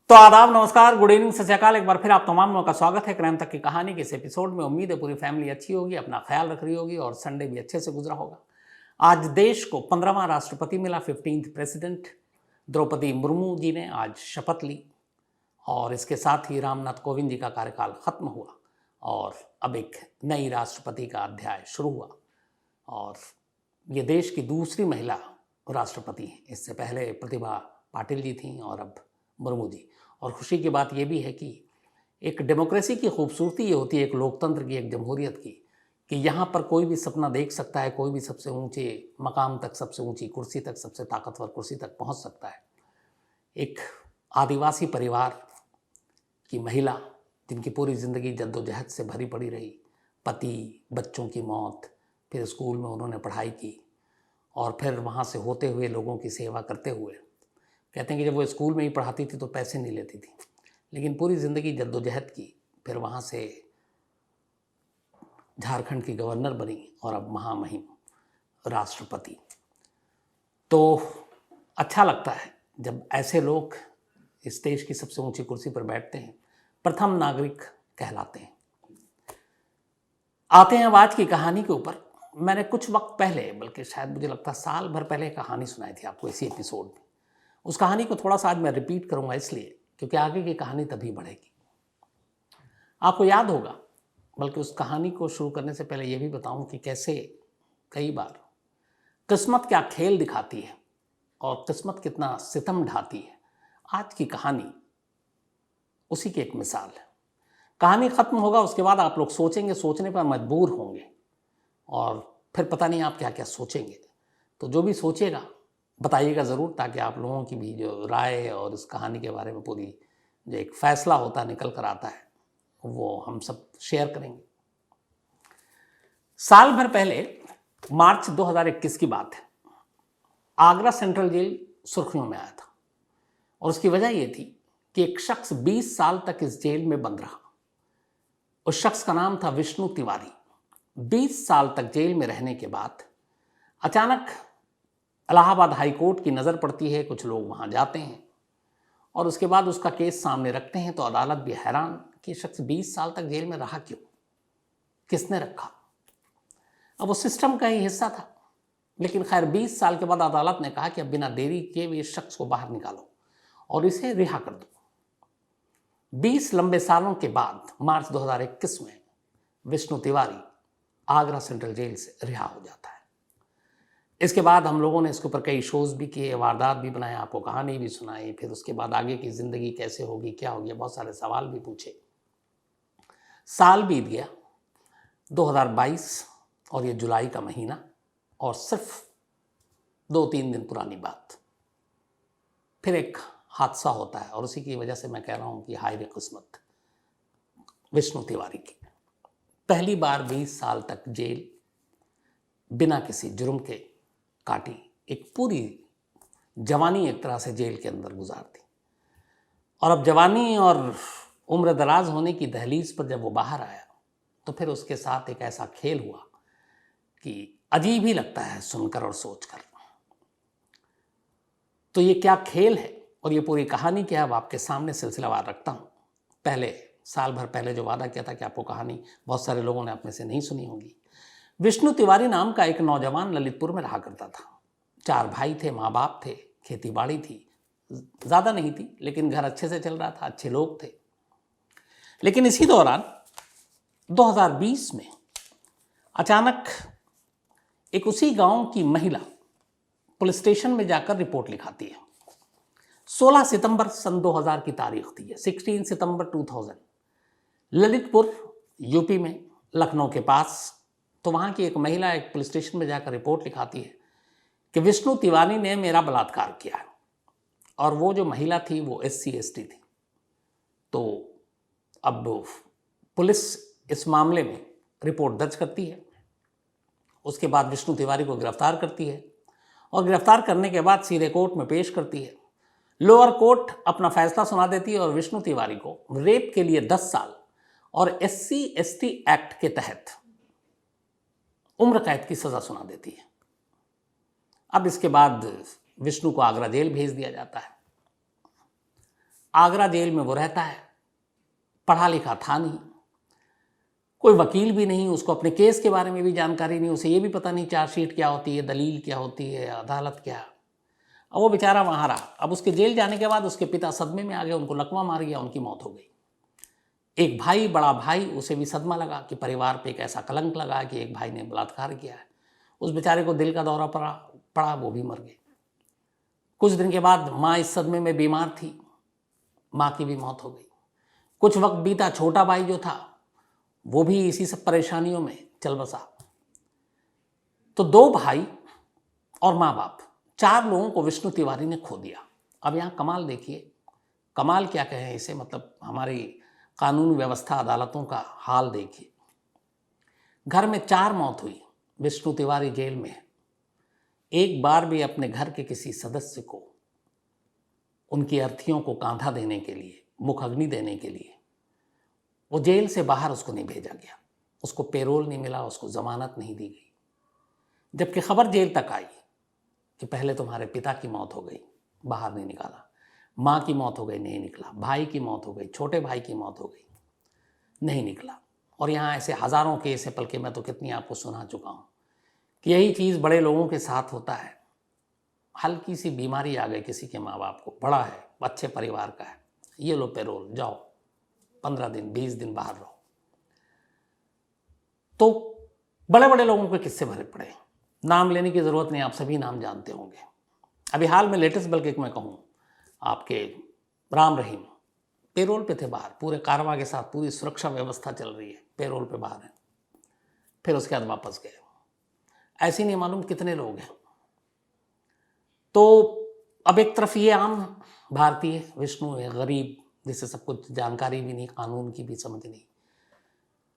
तो आदाब, नमस्कार, गुड इवनिंग, सत श्री अकाल। एक बार फिर आप तमाम लोगों का स्वागत है क्राइम तक की कहानी के इस एपिसोड में। उम्मीद है पूरी फैमिली अच्छी होगी, अपना ख्याल रख रही होगी और संडे भी अच्छे से गुजरा होगा। आज देश को 15वां राष्ट्रपति मिला, 15th प्रेसिडेंट। द्रौपदी मुर्मू जी ने आज शपथ ली और इसके साथ ही रामनाथ कोविंद जी का कार्यकाल खत्म हुआ और अब एक नई राष्ट्रपति का अध्याय शुरू हुआ। और ये देश की दूसरी महिला राष्ट्रपति हैं। इससे पहले प्रतिभा पाटिल जी थीं और अब मुर्मू जी। और खुशी की बात यह भी है कि एक डेमोक्रेसी की खूबसूरती ये होती है, एक लोकतंत्र की, एक जमहूरियत की, कि यहाँ पर कोई भी सपना देख सकता है, कोई भी सबसे ऊंचे मकाम तक, सबसे ऊंची कुर्सी तक, सबसे ताकतवर कुर्सी तक पहुँच सकता है। एक आदिवासी परिवार की महिला जिनकी पूरी ज़िंदगी जद्दोजहद से भरी पड़ी रही, पति, बच्चों की मौत, फिर स्कूल में उन्होंने पढ़ाई की और फिर वहाँ से होते हुए लोगों की सेवा करते हुए, कहते हैं कि जब वो स्कूल में ही पढ़ाती थी तो पैसे नहीं लेती थी, लेकिन पूरी ज़िंदगी जद्दोजहद की, फिर वहाँ से झारखंड की गवर्नर बनी और अब महामहिम राष्ट्रपति। तो अच्छा लगता है जब ऐसे लोग इस देश की सबसे ऊंची कुर्सी पर बैठते हैं, प्रथम नागरिक कहलाते हैं। आते हैं अब आज की कहानी के ऊपर। मैंने कुछ वक्त पहले, बल्कि शायद मुझे लगता है साल भर पहले, कहानी सुनाई थी आपको इसी एपिसोड में। उस कहानी को थोड़ा सा आज मैं रिपीट करूंगा इसलिए क्योंकि आगे की कहानी तभी बढ़ेगी। आपको याद होगा, बल्कि उस कहानी को शुरू करने से पहले यह भी बताऊं कि कैसे कई बार किस्मत क्या खेल दिखाती है और किस्मत कितना सितम ढाती है। आज की कहानी उसी की एक मिसाल है। कहानी खत्म होगा, उसके बाद आप लोग सोचेंगे, सोचने पर मजबूर होंगे और फिर पता नहीं आप क्या क्या सोचेंगे। तो जो भी सोचेगा बताइएगा ज़रूर, ताकि आप लोगों की भी जो राय और इस कहानी के बारे में पूरी जो एक फैसला होता है, निकल कर आता है, वो हम सब शेयर करेंगे। साल भर पहले मार्च 2021 की बात है। आगरा सेंट्रल जेल सुर्खियों में आया था और उसकी वजह यह थी कि एक शख्स 20 साल तक इस जेल में बंद रहा। उस शख्स का नाम था विष्णु तिवारी। 20 साल तक जेल में रहने के बाद अचानक इलाहाबाद हाई कोर्ट की नज़र पड़ती है, कुछ लोग वहाँ जाते हैं और उसके बाद उसका केस सामने रखते हैं। तो अदालत भी हैरान कि शख्स 20 साल तक जेल में रहा क्यों, किसने रखा। अब वो सिस्टम का ही हिस्सा था, लेकिन खैर 20 साल के बाद अदालत ने कहा कि अब बिना देरी किए हुए इस शख्स को बाहर निकालो और इसे रिहा कर दो। 20 लंबे सालों के बाद मार्च 2021 में विष्णु तिवारी आगरा सेंट्रल जेल से रिहा हो जाता है। इसके बाद हम लोगों ने इसके ऊपर कई शोज़ भी किए, वारदात भी बनाए, आपको कहानी भी सुनाई, फिर उसके बाद आगे की ज़िंदगी कैसे होगी, क्या होगी, बहुत सारे सवाल भी पूछे। साल बीत गया 2022 और ये जुलाई का महीना, और सिर्फ 2-3 दिन पुरानी बात, फिर एक हादसा होता है और उसी की वजह से मैं कह रहा हूँ कि हाय रे किस्मत विष्णु तिवारी की। पहली बार 20 साल तक जेल बिना किसी जुर्म के काटी, एक पूरी जवानी एक तरह से जेल के अंदर गुजार दी। और अब जवानी और उम्र दराज होने की दहलीज पर जब वो बाहर आया तो फिर उसके साथ एक ऐसा खेल हुआ कि अजीब ही लगता है सुनकर और सोचकर। तो ये क्या खेल है और ये पूरी कहानी क्या है, अब आपके सामने सिलसिलावार रखता हूँ। पहले साल भर पहले जो वादा किया था कि आपको कहानी बहुत सारे लोगों ने अपने से नहीं सुनी होगी। विष्णु तिवारी नाम का एक नौजवान ललितपुर में रहा करता था। 4 भाई थे, माँ बाप थे, खेती बाड़ी थी, ज़्यादा नहीं थी, लेकिन घर अच्छे से चल रहा था, अच्छे लोग थे। लेकिन इसी दौरान 2020 में अचानक एक उसी गांव की महिला पुलिस स्टेशन में जाकर रिपोर्ट लिखाती है। 16 सितंबर सन 2000 की तारीख थी, 16 सितंबर 2000, ललितपुर यूपी में, लखनऊ के पास। तो वहाँ की एक महिला एक पुलिस स्टेशन में जाकर रिपोर्ट लिखाती है कि विष्णु तिवारी ने मेरा बलात्कार किया है। और वो जो महिला थी वो SC ST थी। तो अब पुलिस इस मामले में रिपोर्ट दर्ज करती है, उसके बाद विष्णु तिवारी को गिरफ्तार करती है और गिरफ्तार करने के बाद सीधे कोर्ट में पेश करती है। लोअर कोर्ट अपना फैसला सुना देती है और विष्णु तिवारी को रेप के लिए 10 साल और SC ST एक्ट के तहत उम्र कैद की सज़ा सुना देती है। अब इसके बाद विष्णु को आगरा जेल भेज दिया जाता है। आगरा जेल में वो रहता है, पढ़ा लिखा था नहीं, कोई वकील भी नहीं, उसको अपने केस के बारे में भी जानकारी नहीं, उसे ये भी पता नहीं चार्जशीट क्या होती है, दलील क्या होती है, अदालत क्या। अब वो बेचारा वहाँ रहा। अब उसके जेल जाने के बाद उसके पिता सदमे में आ गए, उनको लकवा मार गया, उनकी मौत हो गई। एक भाई, बड़ा भाई, उसे भी सदमा लगा कि परिवार पे एक ऐसा कलंक लगा कि एक भाई ने बलात्कार किया है। उस बेचारे को दिल का दौरा पड़ा, वो भी मर गए। कुछ दिन के बाद माँ इस सदमे में बीमार थी, माँ की भी मौत हो गई। कुछ वक्त बीता, छोटा भाई जो था वो भी इसी सब परेशानियों में चल बसा। तो 2 भाई और माँ बाप, 4 लोगों को विष्णु तिवारी ने खो दिया। अब यहाँ कमाल देखिए, कमाल क्या कहें इसे, मतलब हमारी कानून व्यवस्था, अदालतों का हाल देखिए। घर में 4 मौत हुई, विष्णु तिवारी जेल में है। एक बार भी अपने घर के किसी सदस्य को, उनकी अर्थियों को कांधा देने के लिए, मुखाग्नि देने के लिए वो जेल से बाहर उसको नहीं भेजा गया, उसको पेरोल नहीं मिला, उसको जमानत नहीं दी गई। जबकि खबर जेल तक आई कि पहले तुम्हारे पिता की मौत हो गई, बाहर नहीं निकाला, माँ की मौत हो गई, नहीं निकला, भाई की मौत हो गई, छोटे भाई की मौत हो गई, नहीं निकला। और यहाँ ऐसे हज़ारों केस हैं, बल्कि मैं तो कितनी आपको सुना चुका हूँ कि यही चीज़ बड़े लोगों के साथ होता है। हल्की सी बीमारी आ गई किसी के माँ बाप को, बड़ा है, अच्छे परिवार का है, ये लो पेरोल, जाओ 15 दिन 20 दिन बाहर रहो। तो बड़े बड़े लोगों के किस्से भरे पड़े, नाम लेने की ज़रूरत नहीं, आप सभी नाम जानते होंगे। अभी हाल में लेटेस्ट, बल्कि मैं कहूँ आपके राम रहीम पेरोल पे थे बाहर, पूरे कारवां के साथ, पूरी सुरक्षा व्यवस्था चल रही है, पेरोल पे बाहर हैं, फिर उसके बाद वापस गए। ऐसे नहीं मालूम कितने लोग हैं। तो अब एक तरफ ये आम भारतीय विष्णु है, गरीब, जिसे सब कुछ जानकारी भी नहीं, कानून की भी समझ नहीं,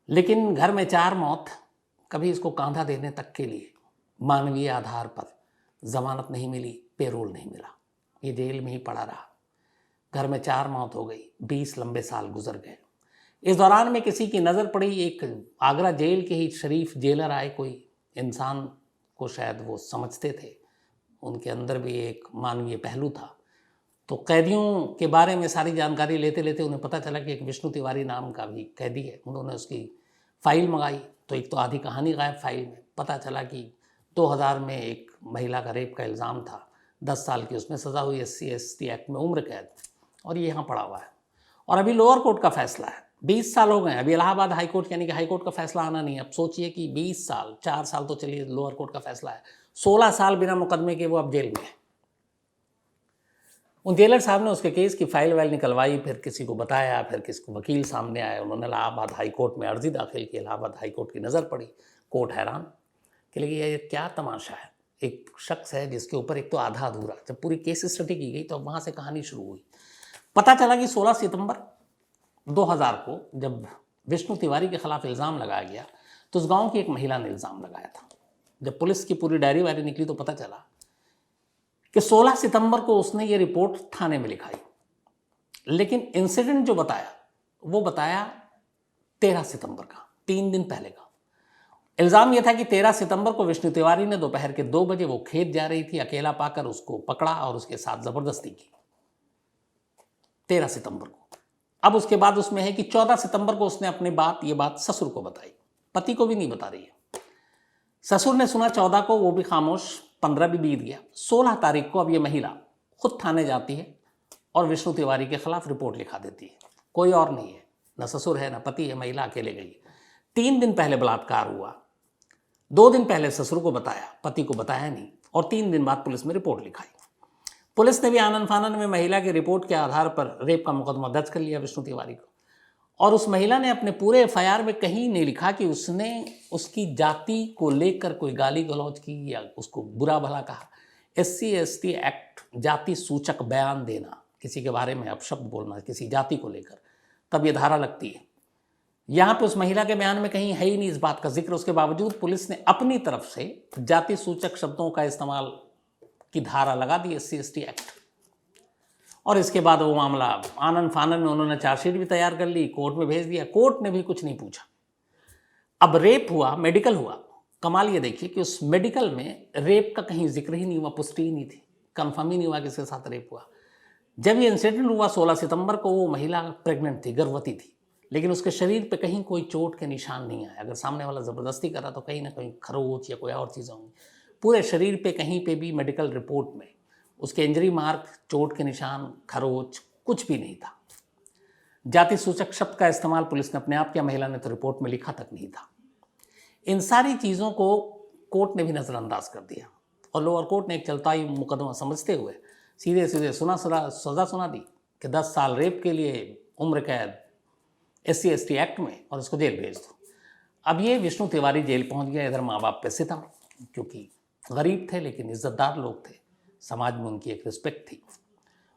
लेकिन घर में 4 मौत, कभी इसको कांधा देने तक के लिए मानवीय आधार पर जमानत नहीं मिली, पेरोल नहीं मिला, ये जेल में ही पड़ा रहा। घर में 4 मौत हो गई, 20 लंबे साल गुजर गए। इस दौरान में किसी की नज़र पड़ी, एक आगरा जेल के ही शरीफ जेलर आए, कोई इंसान को शायद वो समझते थे, उनके अंदर भी एक मानवीय पहलू था। तो कैदियों के बारे में सारी जानकारी लेते लेते उन्हें पता चला कि एक विष्णु तिवारी नाम का भी कैदी है। उन्होंने उसकी फ़ाइल मंगाई, तो एक तो आधी कहानी गायब फाइल में। पता चला कि 2000 में एक महिला का रेप का इल्ज़ाम था, 10 साल की उसमें सज़ा हुई, SC/ST एक्ट में उम्र कैद, और ये यहाँ पड़ा हुआ है। और अभी लोअर कोर्ट का फैसला है, 20 साल हो गए, अभी इलाहाबाद हाई कोर्ट, यानी कि हाई कोर्ट का फैसला आना नहीं है। अब सोचिए कि 20 साल, 4 साल तो चलिए लोअर कोर्ट का फैसला है, 16 साल बिना मुकदमे के वो अब जेल में है। उन जेलर साहब ने उसके केस की फाइल वाइल निकलवाई, फिर किसी को बताया, फिर किसी को वकील सामने आए, उन्होंने इलाहाबाद हाई कोर्ट में अर्जी दाखिल की, इलाहाबाद हाई कोर्ट की नज़र पड़ी, कोर्ट हैरान कि लगी ये क्या तमाशा है। एक शख्स है जिसके ऊपर एक तो आधा अधूरा, जब पूरी केस स्टडी की गई तो वहाँ से कहानी शुरू हुई। पता चला कि 16 सितंबर 2000 को जब विष्णु तिवारी के खिलाफ इल्ज़ाम लगाया गया, तो उस गाँव की एक महिला ने इल्ज़ाम लगाया था। जब पुलिस की पूरी डायरी वायरी निकली तो पता चला कि 16 सितंबर को उसने ये रिपोर्ट थाने में लिखाई, लेकिन इंसिडेंट जो बताया वो बताया 13 सितंबर का, 3 दिन पहले का। इल्ज़ाम यह था कि 13 सितंबर को विष्णु तिवारी ने दोपहर के 2 बजे, वो खेत जा रही थी, अकेला पाकर उसको पकड़ा और उसके साथ ज़बरदस्ती की, 13 सितंबर को। अब उसके बाद उसमें है कि 14 सितंबर को उसने अपनी ये बात ससुर को बताई, पति को भी नहीं बता रही है। ससुर ने सुना 14 को, वो भी खामोश, 15 भी बीत गया। 16 तारीख को अब ये महिला खुद थाने जाती है और विष्णु तिवारी के खिलाफ रिपोर्ट लिखा देती है। कोई और नहीं है, न ससुर है न पति है, महिला अकेले गई। 3 दिन पहले बलात्कार हुआ, 2 दिन पहले ससुर को बताया, पति को बताया नहीं, और 3 दिन बाद पुलिस में रिपोर्ट लिखाई। पुलिस ने भी आनन फानन में महिला की रिपोर्ट के आधार पर रेप का मुकदमा दर्ज कर लिया विष्णु तिवारी को। और उस महिला ने अपने पूरे FIR में कहीं नहीं लिखा कि उसने उसकी जाति को लेकर कोई गाली गलौज की या उसको बुरा भला कहा। SC/ST एक्ट, जाति सूचक बयान देना, किसी के बारे में अपशब्द बोलना किसी जाति को लेकर, तब ये धारा लगती है। यहाँ पे उस महिला के बयान में कहीं है ही नहीं इस बात का जिक्र। उसके बावजूद पुलिस ने अपनी तरफ से जाति सूचक शब्दों का इस्तेमाल की धारा लगा दी, SC/ST एक्ट। और इसके बाद वो मामला आनन फानन में उन्होंने चार्जशीट भी तैयार कर ली, कोर्ट में भेज दिया, कोर्ट ने भी कुछ नहीं पूछा। अब रेप हुआ, मेडिकल हुआ। कमाल ये देखिए कि उस मेडिकल में रेप का कहीं जिक्र ही नहीं हुआ, पुष्टि ही नहीं थी, कंफर्म ही नहीं हुआ किसके साथ रेप हुआ। जब ये इंसिडेंट हुआ 16 सितंबर को, वो महिला प्रेग्नेंट थी, गर्भवती थी, लेकिन उसके शरीर पे कहीं कोई चोट के निशान नहीं आए। अगर सामने वाला ज़बरदस्ती कर रहा तो कहीं ना कहीं खरोच या कोई और चीज़ होंगी। पूरे शरीर पे कहीं पे भी मेडिकल रिपोर्ट में उसके इंजरी मार्क, चोट के निशान, खरोच कुछ भी नहीं था। जाति सूचक शब्द का इस्तेमाल पुलिस ने अपने आप किया, महिला ने तो रिपोर्ट में लिखा तक नहीं था। इन सारी चीज़ों को कोर्ट ने भी नज़रअंदाज कर दिया और लोअर कोर्ट ने एक चलता ही मुकदमा समझते हुए सीधे सीधे सज़ा सुना दी कि 10 साल रेप के लिए उम्र कैद SC/ST एक्ट में, और इसको जेल भेज दो। अब ये विष्णु तिवारी जेल पहुंच गया। इधर माँ बाप पे सितम, क्योंकि गरीब थे लेकिन इज्जतदार लोग थे, समाज में उनकी एक रिस्पेक्ट थी।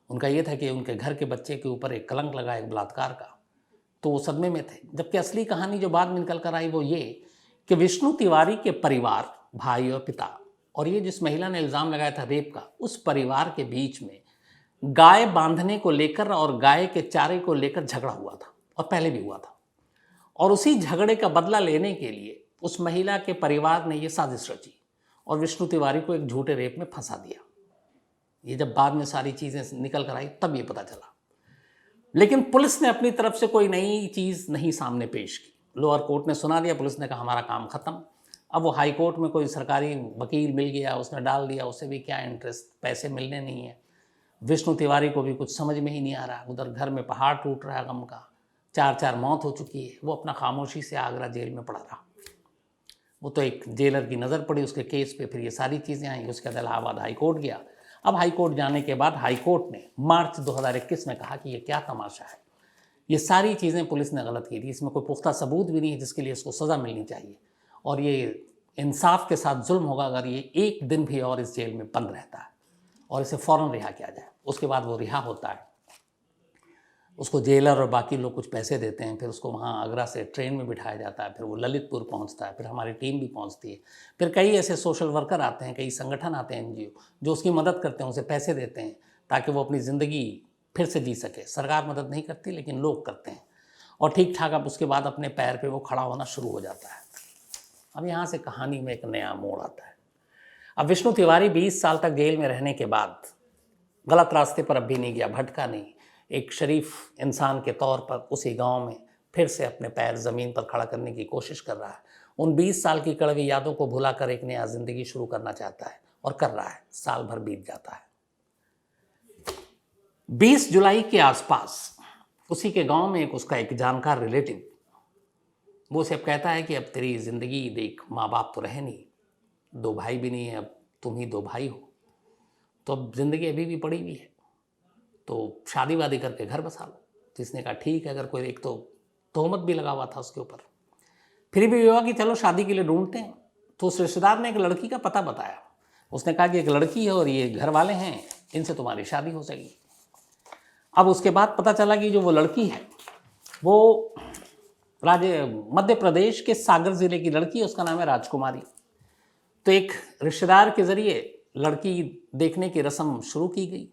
उनका ये था कि उनके घर के बच्चे के ऊपर एक कलंक लगा एक बलात्कार का, तो वो सदमे में थे। जबकि असली कहानी जो बाद में निकल कर आई वो ये कि विष्णु तिवारी के परिवार, भाई और पिता, और ये जिस महिला ने इल्ज़ाम लगाया था रेप का, उस परिवार के बीच में गाय बांधने को लेकर और गाय के चारे को लेकर झगड़ा हुआ था, और पहले भी हुआ था। और उसी झगड़े का बदला लेने के लिए उस महिला के परिवार ने ये साजिश रची और विष्णु तिवारी को एक झूठे रेप में फंसा दिया। ये जब बाद में सारी चीज़ें निकल कर आई तब ये पता चला। लेकिन पुलिस ने अपनी तरफ से कोई नई चीज़ नहीं सामने पेश की। लोअर कोर्ट ने सुना दिया, पुलिस ने कहा हमारा काम ख़त्म। अब वो हाई कोर्ट में कोई सरकारी वकील मिल गया, उसने डाल दिया, उसे भी क्या इंटरेस्ट, पैसे मिलने नहीं है। विष्णु तिवारी को भी कुछ समझ में ही नहीं आ रहा। उधर घर में पहाड़ टूट रहा है गम का, 4 मौत हो चुकी है। वो अपना खामोशी से आगरा जेल में पड़ा रहा। वो तो एक जेलर की नज़र पड़ी उसके केस पे, फिर ये सारी चीज़ें आई। उसके बाद इलाहाबाद हाई कोर्ट गया। अब हाई कोर्ट जाने के बाद हाई कोर्ट ने मार्च 2021 में कहा कि ये क्या तमाशा है, ये सारी चीज़ें पुलिस ने गलत की थी, इसमें कोई पुख्ता सबूत भी नहीं है जिसके लिए इसको सज़ा मिलनी चाहिए, और ये इंसाफ के साथ जुल्म होगा अगर ये एक दिन भी और इस जेल में बंद रहता है और इसे फ़ौरन रिहा किया जाए। उसके बाद वो रिहा होता है, उसको जेलर और बाकी लोग कुछ पैसे देते हैं, फिर उसको वहाँ आगरा से ट्रेन में बिठाया जाता है, फिर वो ललितपुर पहुँचता है, फिर हमारी टीम भी पहुँचती है, फिर कई ऐसे सोशल वर्कर आते हैं, कई संगठन आते हैं NGO जो उसकी मदद करते हैं, उसे पैसे देते हैं ताकि वो अपनी ज़िंदगी फिर से जी सके। सरकार मदद नहीं करती लेकिन लोग करते हैं, और ठीक ठाक अब उसके बाद अपने पैर पर वो खड़ा होना शुरू हो जाता है। अब यहाँ से कहानी में एक नया मोड़ आता है। अब विष्णु तिवारी 20 साल तक जेल में रहने के बाद गलत रास्ते पर अब भी नहीं गया, भटका नहीं। एक शरीफ इंसान के तौर पर उसी गांव में फिर से अपने पैर ज़मीन पर खड़ा करने की कोशिश कर रहा है। उन 20 साल की कड़वी यादों को भुलाकर एक नया ज़िंदगी शुरू करना चाहता है, और कर रहा है। साल भर बीत जाता है। 20 जुलाई के आसपास उसी के गांव में उसका एक जानकार रिलेटिव वो उसे कहता है कि अब तेरी ज़िंदगी देख, माँ बाप तो रहे नहीं, 2 भाई भी नहीं है, अब तुम ही 2 भाई हो, तो अब ज़िंदगी अभी भी पड़ी हुई है, तो शादी वादी करके घर बसा लो। तो इसने कहा ठीक है, अगर कोई, एक तो तोहमत भी लगा हुआ था उसके ऊपर, फिर भी हुआ कि चलो शादी के लिए ढूंढते हैं। तो उस रिश्तेदार ने एक लड़की का पता बताया। उसने कहा कि एक लड़की है और ये घर वाले हैं, इनसे तुम्हारी शादी हो जाएगी। अब उसके बाद पता चला कि जो वो लड़की है वो मध्य प्रदेश के सागर ज़िले की लड़की है, उसका नाम है राजकुमारी। तो एक रिश्तेदार के ज़रिए लड़की देखने की रस्म शुरू की गई।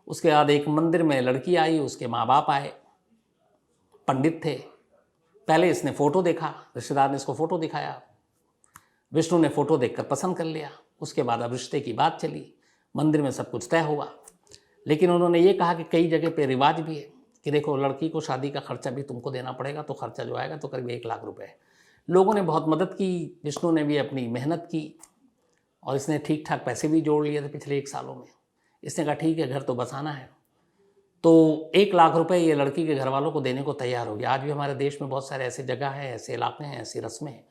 उसके बाद एक मंदिर में लड़की आई, उसके माँ बाप आए, पंडित थे। पहले इसने फ़ोटो देखा, रिश्तेदार ने इसको फ़ोटो दिखाया, विष्णु ने फ़ोटो देखकर पसंद कर लिया। उसके बाद अब रिश्ते की बात चली, मंदिर में सब कुछ तय हुआ। लेकिन उन्होंने ये कहा कि कई जगह पे रिवाज भी है कि देखो लड़की को शादी का खर्चा भी तुमको देना पड़ेगा, तो खर्चा जो आएगा तो करीब 1 लाख रुपए। लोगों ने बहुत मदद की, विष्णु ने भी अपनी मेहनत की, और इसने ठीक ठाक पैसे भी जोड़ लिए थे पिछले 1 सालों में। इसने कहा ठीक है, घर तो बसाना है, तो 1 लाख रुपए ये लड़की के घर वालों को देने को तैयार हो गया। आज भी हमारे देश में बहुत सारे ऐसे जगह हैं, ऐसे इलाके हैं, ऐसी रस्में हैं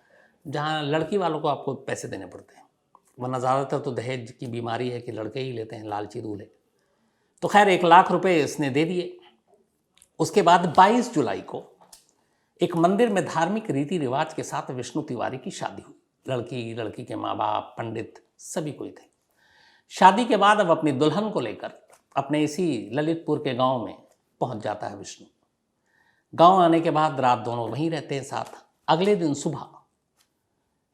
जहाँ लड़की वालों को आपको पैसे देने पड़ते हैं, वरना ज़्यादातर तो दहेज की बीमारी है कि लड़के ही लेते हैं, लालची दूल्हे। तो खैर 1 लाख रुपए इसने दे दिए। उसके बाद 22 जुलाई को एक मंदिर में धार्मिक रीति रिवाज के साथ विष्णु तिवारी की शादी हुई। लड़की के माँ बाप, पंडित सभी कोई थे। शादी के बाद अब अपनी दुल्हन को लेकर अपने इसी ललितपुर के गांव में पहुंच जाता है विष्णु। गांव आने के बाद रात दोनों वहीं रहते हैं साथ। अगले दिन सुबह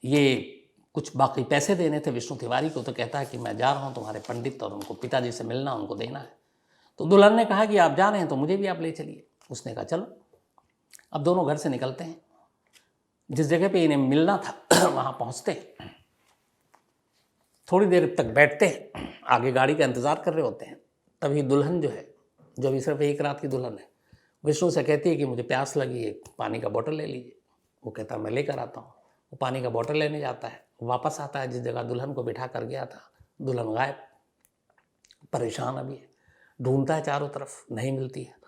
ये कुछ बाकी पैसे देने थे विष्णु तिवारी को, तो कहता है कि मैं जा रहा हूँ तुम्हारे पंडित और उनको पिताजी से मिलना, उनको देना है। तो दुल्हन ने कहा कि आप जा रहे हैं तो मुझे भी आप ले चलिए। उसने कहा चलो। अब दोनों घर से निकलते हैं, जिस जगह पे इन्हें मिलना था वहाँ पहुँचते हैं। थोड़ी देर तक बैठते हैं, आगे गाड़ी का इंतज़ार कर रहे होते हैं। तभी दुल्हन जो है, जो अभी सिर्फ एक रात की दुल्हन है, विष्णु से कहती है कि मुझे प्यास लगी है, पानी का बोतल ले लीजिए। वो कहता है मैं लेकर आता हूँ। वो पानी का बोतल लेने जाता है, वापस आता है जिस जगह दुल्हन को बिठा कर गया था, दुल्हन गायब, परेशान अभी है, ढूंढता है चारों तरफ, नहीं मिलती है।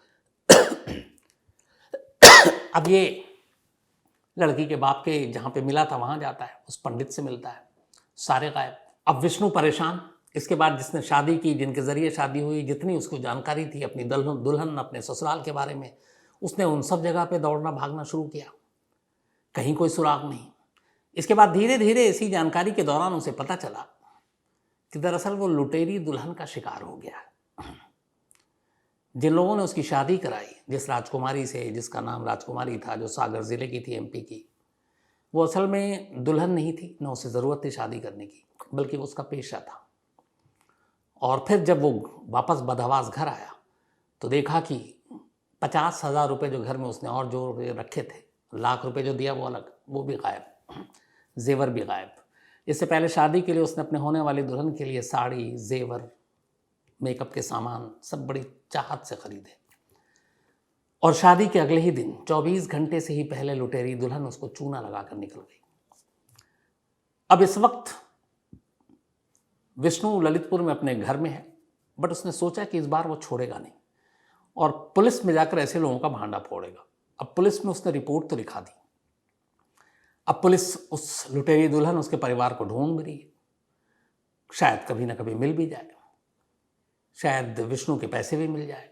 अब ये लड़की के बाप के जहाँ पे मिला था वहाँ जाता है, उस पंडित से मिलता है, सारे गायब। अब विष्णु परेशान। इसके बाद जिसने शादी की, जिनके ज़रिए शादी हुई, जितनी उसको जानकारी थी अपनी दुल्हन अपने ससुराल के बारे में, उसने उन सब जगह पे दौड़ना भागना शुरू किया, कहीं कोई सुराग नहीं। इसके बाद धीरे धीरे इसी जानकारी के दौरान उसे पता चला कि दरअसल वो लुटेरी दुल्हन का शिकार हो गया। जिन लोगों ने उसकी शादी कराई, जिस राजकुमारी से, जिसका नाम राजकुमारी था, जो सागर ज़िले की थी, MP की, वो असल में दुल्हन नहीं थी, न उसे ज़रूरत थी शादी करने की, बल्कि वो उसका पेशा था। और फिर जब वो वापस बदहवास घर आया तो देखा कि 50,000 रुपये जो घर में उसने और जो रखे थे, लाख रुपए जो दिया वो अलग, वो भी गायब, जेवर भी गायब। इससे पहले शादी के लिए उसने अपने होने वाली दुल्हन के लिए साड़ी, जेवर, मेकअप के सामान सब बड़ी चाहत से खरीदे। और शादी के अगले ही दिन 24 घंटे से ही पहले लुटेरी दुल्हन उसको चूना लगाकर निकल गई। अब इस वक्त विष्णु ललितपुर में अपने घर में है, बट उसने सोचा कि इस बार वो छोड़ेगा नहीं और पुलिस में जाकर ऐसे लोगों का भांडा फोड़ेगा। अब पुलिस में उसने रिपोर्ट तो लिखा दी। अब पुलिस उस लुटेरी दुल्हन, उसके परिवार को ढूंढ भी रही है, शायद कभी ना कभी मिल भी जाए, शायद विष्णु के पैसे भी मिल जाए।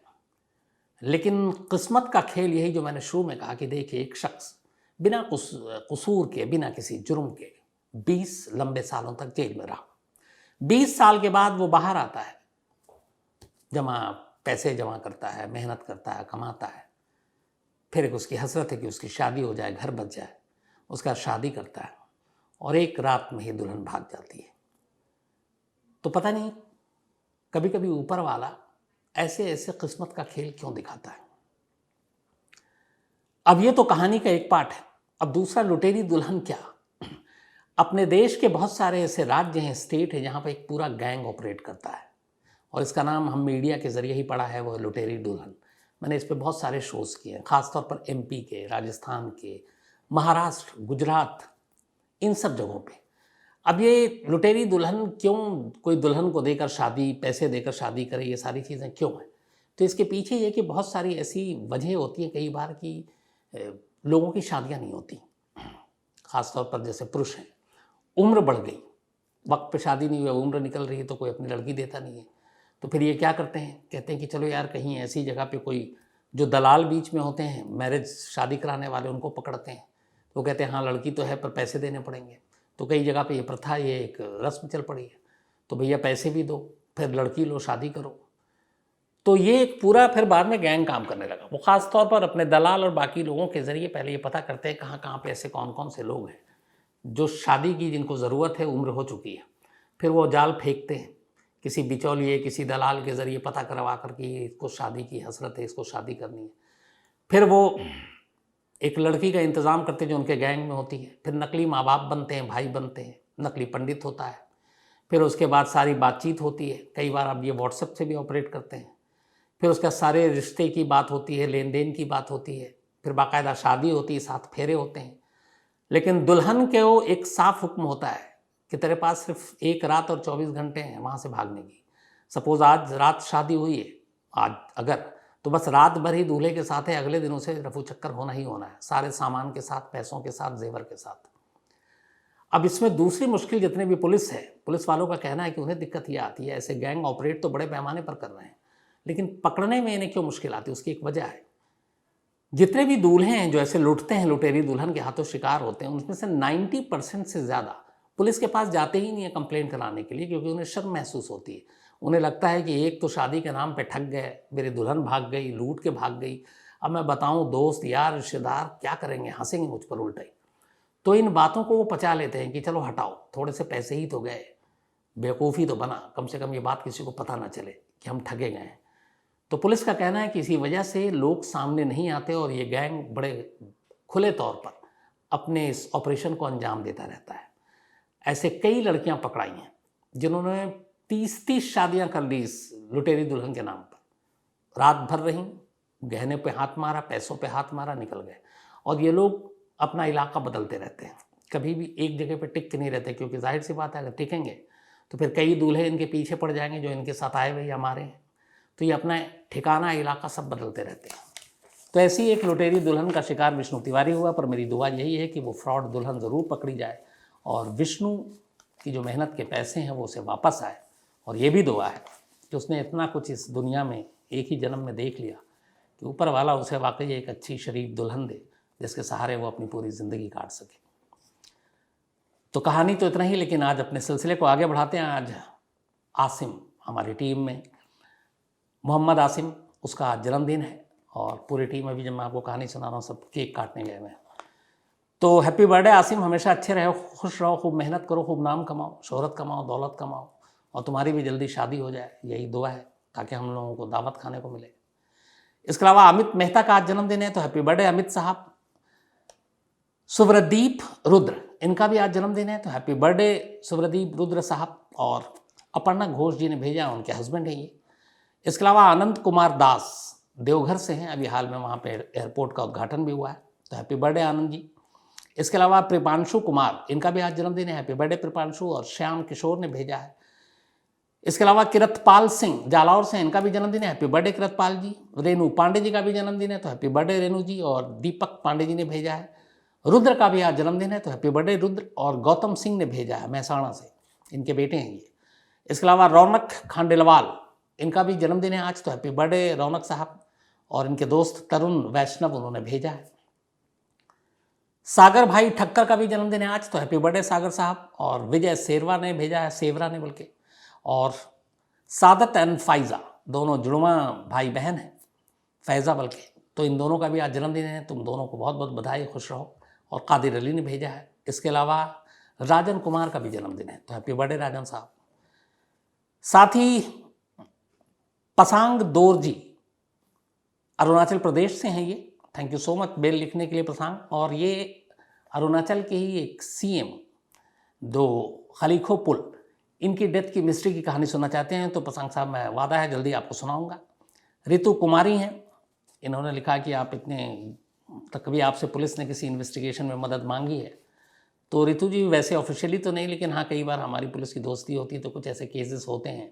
लेकिन किस्मत का खेल यही जो मैंने शुरू में कहा कि देखिए, एक शख्स बिना कसूर के, बिना किसी जुर्म के 20 लंबे सालों तक जेल में रहा। 20 साल के बाद वो बाहर आता है, पैसे जमा करता है, मेहनत करता है, कमाता है। फिर एक उसकी हसरत है कि उसकी शादी हो जाए, घर बच जाए। उसका शादी करता है और एक रात में ही दुल्हन भाग जाती है। तो पता नहीं कभी कभी ऊपर वाला ऐसे ऐसे किस्मत का खेल क्यों दिखाता है। अब ये तो कहानी का एक पार्ट है। अब दूसरा, लुटेरी दुल्हन क्या, अपने देश के बहुत सारे ऐसे राज्य हैं, स्टेट है, जहाँ पर एक पूरा गैंग ऑपरेट करता है और इसका नाम हम मीडिया के ज़रिए ही पढ़ा है, वो लुटेरी दुल्हन। मैंने इस पर बहुत सारे शोज़ किए हैं, ख़ासतौर पर MP के, राजस्थान के, महाराष्ट्र, गुजरात, इन सब जगहों पे। अब ये लुटेरी दुल्हन क्यों, कोई दुल्हन को देकर शादी, पैसे देकर शादी करे, ये सारी चीज़ें क्यों हैं? तो इसके पीछे ये कि बहुत सारी ऐसी वजह होती हैं कई बार कि लोगों की शादियाँ नहीं होती, ख़ासतौर पर जैसे पुरुष हैं, उम्र बढ़ गई, वक्त पे शादी नहीं हुई, उम्र निकल रही है, तो कोई अपनी लड़की देता नहीं है। तो फिर ये क्या करते हैं, कहते हैं कि चलो यार कहीं ऐसी जगह पे कोई जो दलाल बीच में होते हैं, मैरिज शादी कराने वाले, उनको पकड़ते हैं। तो वो कहते हैं हाँ लड़की तो है पर पैसे देने पड़ेंगे। तो कई जगह पे ये प्रथा, ये एक रस्म चल पड़ी है, तो भैया पैसे भी दो, फिर लड़की लो, शादी करो। तो ये एक पूरा फिर बाद में गैंग काम करने लगा। वो ख़ास तौर पर अपने दलाल और बाकी लोगों के ज़रिए पहले ये पता करते हैं कहाँ कहाँ पे ऐसे कौन कौन से लोग हैं जो शादी की, जिनको ज़रूरत है, उम्र हो चुकी है। फिर वो जाल फेंकते हैं किसी बिचौलिए, किसी दलाल के ज़रिए पता करवा कर कि इसको शादी की हसरत है, इसको शादी करनी है। फिर वो एक लड़की का इंतज़ाम करते जो उनके गैंग में होती है। फिर नकली माँ बाप बनते हैं, भाई बनते हैं, नकली पंडित होता है। फिर उसके बाद सारी बातचीत होती है। कई बार अब ये व्हाट्सएप से भी ऑपरेट करते हैं। फिर उसका सारे रिश्ते की बात होती है, लेन देन की बात होती है। फिर बाकायदा शादी होती है, 7 फेरे होते हैं। लेकिन दुल्हन के वो एक साफ हुक्म होता है कि तेरे पास सिर्फ 1 रात और 24 घंटे हैं वहाँ से भागने की। सपोज़ आज रात शादी हुई है, आज अगर, तो बस रात भर ही दूल्हे के साथ है, अगले दिन उसे रफू चक्कर होना ही होना है, सारे सामान के साथ, पैसों के साथ, जेवर के साथ। अब इसमें दूसरी मुश्किल, जितने भी पुलिस है, पुलिस वालों का कहना है कि उन्हें दिक्कत ये आती है, ऐसे गैंग ऑपरेट तो बड़े पैमाने पर कर रहे हैं, लेकिन पकड़ने में इन्हें क्यों मुश्किल आती है, उसकी एक वजह है। जितने भी दूल्हे हैं जो ऐसे लुटते हैं, लुटेरी दुल्हन के हाथों शिकार होते हैं, उनमें से 90% से ज़्यादा पुलिस के पास जाते ही नहीं है कंप्लेंट कराने के लिए, क्योंकि उन्हें शर्म महसूस होती है। उन्हें लगता है कि एक तो शादी के नाम पे ठग गए, मेरी दुल्हन भाग गई, लूट के भाग गई, अब मैं बताऊं दोस्त यार रिश्तेदार क्या करेंगे, हंसेंगे मुझ पर उल्टा ही। तो इन बातों को वो पचा लेते हैं कि चलो हटाओ, थोड़े से पैसे ही तो गए, बेवकूफ़ी तो बना, कम से कम ये बात किसी को पता ना चले कि हम ठगे गए हैं। तो पुलिस का कहना है कि इसी वजह से लोग सामने नहीं आते और ये गैंग बड़े खुले तौर पर अपने इस ऑपरेशन को अंजाम देता रहता है। ऐसे कई लड़कियां पकड़ाई हैं जिन्होंने 30-30 शादियां कर ली इस लुटेरी दुल्हन के नाम पर। रात भर रहीं, गहने पे हाथ मारा, पैसों पे हाथ मारा, निकल गए। और ये लोग अपना इलाका बदलते रहते हैं, कभी भी एक जगह पे टिक के नहीं रहते, क्योंकि जाहिर सी बात है अगर टिकेंगे तो फिर कई दूल्हे इनके पीछे पड़ जाएंगे जो इनके साथ आए हुए या मारे हैं। तो ये अपना ठिकाना इलाका सब बदलते रहते हैं। तो ऐसी एक लुटेरी दुल्हन का शिकार विष्णु तिवारी हुआ, पर मेरी दुआ यही है कि वो फ्रॉड दुल्हन ज़रूर पकड़ी जाए और विष्णु की जो मेहनत के पैसे हैं वो उसे वापस आए। और ये भी दुआ है कि उसने इतना कुछ इस दुनिया में एक ही जन्म में देख लिया कि ऊपर वाला उसे वाकई एक अच्छी शरीफ दुल्हन दे जिसके सहारे वो अपनी पूरी ज़िंदगी काट सके। तो कहानी तो इतना ही, लेकिन आज अपने सिलसिले को आगे बढ़ाते हैं। आज आसिम हमारी टीम में, मोहम्मद आसिम, उसका आज जन्मदिन है और पूरी टीम अभी जब मैं आपको कहानी सुना रहा हूँ सब केक काटने गए हुए हैं। तो हैप्पी बर्थडे आसिम, हमेशा अच्छे रहो, खुश रहो, खूब मेहनत करो, खूब नाम कमाओ, शोहरत कमाओ, दौलत कमाओ और तुम्हारी भी जल्दी शादी हो जाए, यही दुआ है, ताकि हम लोगों को दावत खाने को मिले। इसके अलावा अमित मेहता का आज जन्मदिन है, तो हैप्पी बर्थडे अमित साहब। सुब्रदीप रुद्र, इनका भी आज जन्मदिन है, तो हैप्पी बर्थडे सुब्रदीप रुद्र साहब। और अपर्णा घोष जी ने भेजा, उनके हस्बैंड हैं ये। इसके अलावा आनंद कुमार दास देवघर से हैं, अभी हाल में वहाँ पे एयरपोर्ट का उद्घाटन भी हुआ है, तो हैप्पी बर्थडे आनंद जी। इसके अलावा कृपांशु कुमार, इनका भी आज जन्मदिन है, हैप्पी बर्थडे कृपांशु। और श्याम किशोर ने भेजा है। इसके अलावा किरतपाल सिंह जालौर से, इनका भी जन्मदिन है, हैप्पी बर्थडे किरतपाल जी। रेणु पांडे जी का भी जन्मदिन है, तो हैप्पी बर्थडे रेणु जी। और दीपक पांडे जी ने भेजा है। रुद्र का भी आज जन्मदिन है, तो हैप्पी बर्थडे रुद्र। और गौतम सिंह ने भेजा है महसाणा से, इनके बेटे हैं ये। इसके अलावा रौनक खांडेलवाल, इनका भी जन्मदिन है आज, तो हैप्पी बर्थडे रौनक साहब। और इनके दोस्त तरुण वैष्णव, उन्होंने भेजा है। सागर भाई ठक्कर का भी जन्मदिन है आज, तो हैप्पी बर्थडे सागर साहब। और विजय सेरवा ने भेजा है, सेवरा ने बल्कि। और सादत एंड फाइजा, दोनों जुड़वा भाई बहन हैं, फैज़ा बल्कि, तो इन दोनों का भी आज जन्मदिन है, तुम दोनों को बहुत बहुत बधाई, खुश रहो। और कादिर अली ने भेजा है। इसके अलावा राजन कुमार का भी जन्मदिन है, तो हैप्पी बर्थडे राजन साहब। साथ ही पसांग दोरजी अरुणाचल प्रदेश से हैं ये, थैंक यू सो मच बेल लिखने के लिए पसांग। और ये अरुणाचल के ही एक सीएम दो खलीखो पुल, इनकी डेथ की मिस्ट्री की कहानी सुनना चाहते हैं, तो पसांग साहब मैं वादा है जल्दी आपको सुनाऊंगा। रितु कुमारी हैं, इन्होंने लिखा कि आप इतने तक कभी आपसे पुलिस ने किसी इन्वेस्टिगेशन में मदद मांगी है? तो रितु जी वैसे ऑफिशियली तो नहीं, लेकिन हाँ कई बार हमारी पुलिस की दोस्ती होती है तो कुछ ऐसे केसेस होते हैं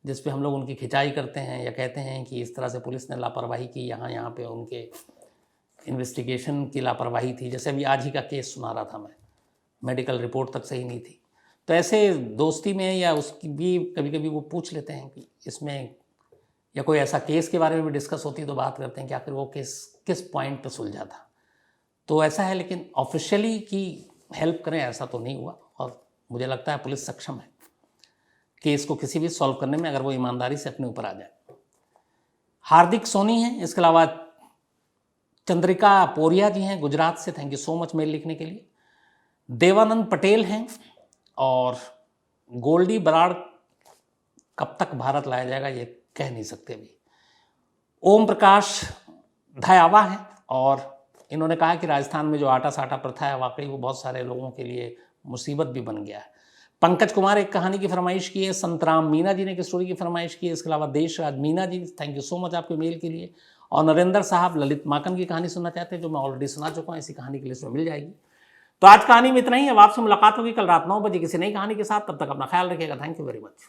जिस पे हम लोग उनकी खिंचाई करते हैं या कहते हैं कि इस तरह से पुलिस ने लापरवाही की, यहाँ पे उनके इन्वेस्टिगेशन की लापरवाही थी। जैसे अभी आज ही का केस सुना रहा था मैं, मेडिकल रिपोर्ट तक सही नहीं थी। तो ऐसे दोस्ती में या उसकी भी कभी कभी वो पूछ लेते हैं कि इसमें, या कोई ऐसा केस के बारे में भी डिस्कस होती है तो बात करते हैं कि आखिर वो केस किस पॉइंट पे सुलझा था। तो ऐसा है, लेकिन ऑफिशियली की हेल्प करें ऐसा तो नहीं हुआ। और मुझे लगता है पुलिस सक्षम है केस को किसी भी सॉल्व करने में, अगर वो ईमानदारी से अपने ऊपर आ जाए। हार्दिक सोनी हैं, इसके अलावा चंद्रिका पोरिया जी हैं गुजरात से, thank you so much mail लिखने के लिए। देवानंद पटेल हैं। और गोल्डी बराड़ कब तक भारत लाया जाएगा ये कह नहीं सकते अभी। ओम प्रकाश धयावा हैं, और इन्होंने कहा कि राजस्थान में जो आटा साटा प्रथा है वाकई वो बहुत सारे लोगों के लिए मुसीबत भी बन गया है। पंकज कुमार एक कहानी की फरमाइश की है। संतराम मीना जी ने एक स्टोरी की फरमाइश की है। इसके अलावा Deshraj Meena ji, thank you so much आपके मेल के लिए। और नरेंद्र साहब ललित माकन की कहानी सुनना चाहते हैं, जो मैं ऑलरेडी सुना चुका हूँ, ऐसी कहानी की लिस्ट में मिल जाएगी। तो आज कहानी में इतना ही। अब आपसे मुलाकात होगी कल रात 9 बजे किसी नई कहानी के साथ। तब तक अपना ख्याल रखिएगा। Thank you very much.